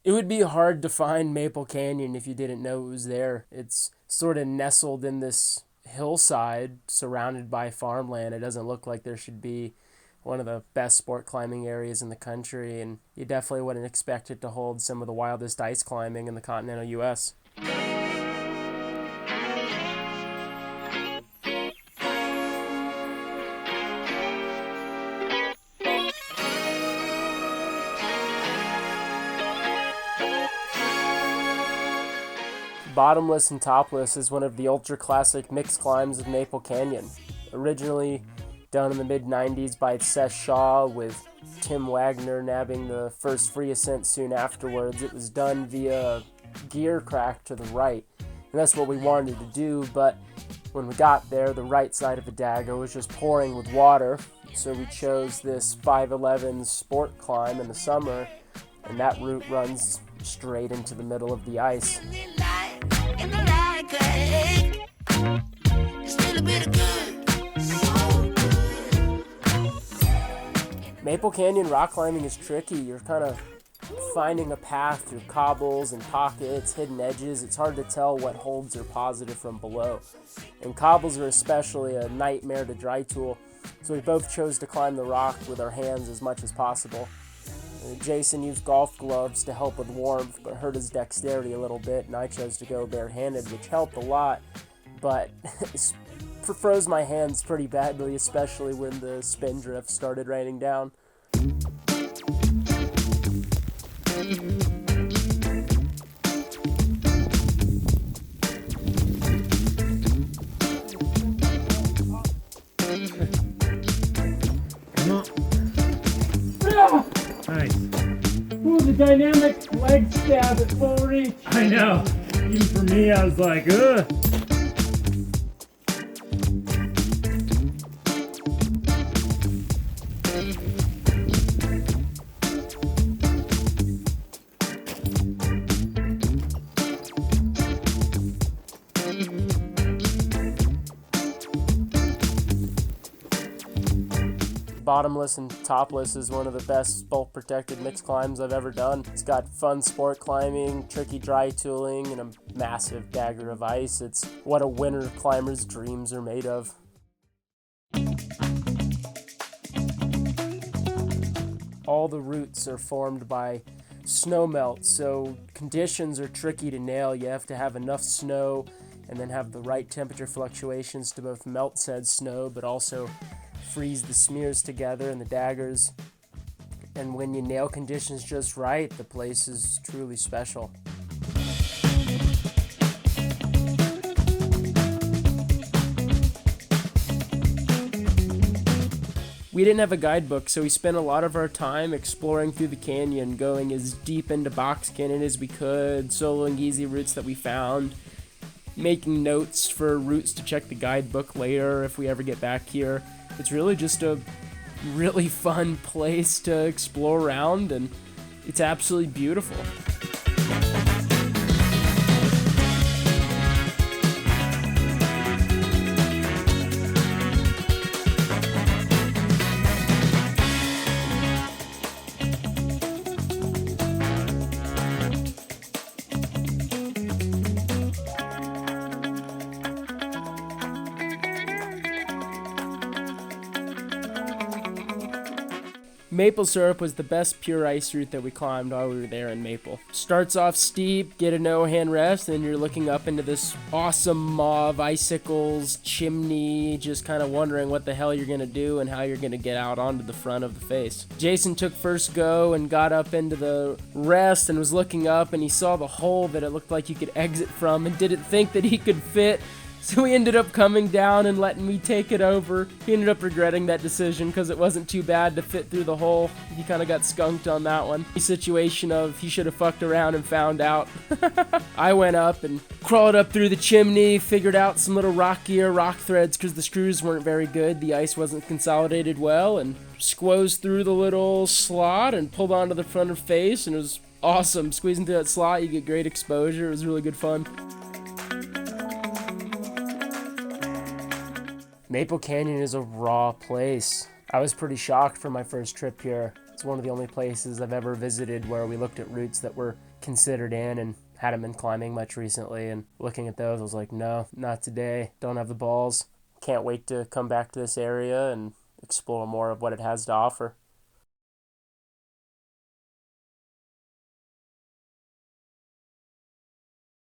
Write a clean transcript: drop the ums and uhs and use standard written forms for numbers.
It would be hard to find Maple Canyon if you didn't know it was there. It's sort of nestled in this hillside surrounded by farmland. It doesn't look like there should be one of the best sport climbing areas in the country, and you definitely wouldn't expect it to hold some of the wildest ice climbing in the continental U.S. Bottomless and Topless is one of the ultra classic mixed climbs of Maple Canyon. Originally done in the mid 90s by Seth Shaw, with Tim Wagner nabbing the first free ascent soon afterwards. It was done via gear crack to the right, and that's what we wanted to do, but when we got there, the right side of the dagger was just pouring with water, so we chose this 511 sport climb in the summer, and that route runs straight into the middle of the ice. Maple Canyon rock climbing is tricky. You're kind of finding a path through cobbles and pockets, hidden edges. It's hard to tell what holds are positive from below. And cobbles are especially a nightmare to dry tool, so we both chose to climb the rock with our hands as much as possible. Jason used golf gloves to help with warmth, but hurt his dexterity a little bit, and I chose to go barehanded, which helped a lot, but froze my hands pretty badly, especially when the spin drift started raining down. Nice. Ooh, the dynamic leg stab at full reach. I know. Even for me, I was like, ugh. Bottomless and Topless is one of the best bolt protected mixed climbs I've ever done. It's got fun sport climbing, tricky dry tooling, and a massive dagger of ice. It's what a winter climber's dreams are made of. All the routes are formed by snow melt, so conditions are tricky to nail. You have to have enough snow and then have the right temperature fluctuations to both melt said snow but also freeze the smears together and the daggers. And when you nail conditions just right, the place is truly special. We didn't have a guidebook, so we spent a lot of our time exploring through the canyon, going as deep into Box Canyon as we could, soloing easy routes that we found, making notes for routes to check the guidebook later if we ever get back here. It's really just a really fun place to explore around, and it's absolutely beautiful. Maple Syrup was the best pure ice route that we climbed while we were there in Maple. Starts off steep, get a no-hand rest, and you're looking up into this awesome maw of icicles, chimney, just kind of wondering what the hell you're going to do and how you're going to get out onto the front of the face. Jason took first go and got up into the rest and was looking up, and he saw the hole that it looked like you could exit from and didn't think that he could fit. So he ended up coming down and letting me take it over. He ended up regretting that decision because it wasn't too bad to fit through the hole. He kind of got skunked on that one. The situation of he should have fucked around and found out. I went up and crawled up through the chimney, figured out some little rock gear, rock threads because the screws weren't very good. The ice wasn't consolidated well, and squoze through the little slot and pulled onto the front of face, and it was awesome. Squeezing through that slot, you get great exposure. It was really good fun. Maple Canyon is a raw place. I was pretty shocked for my first trip here. It's one of the only places I've ever visited where we looked at routes that were considered in and hadn't been climbing much recently. And looking at those, I was like, no, not today. Don't have the balls. Can't wait to come back to this area and explore more of what it has to offer.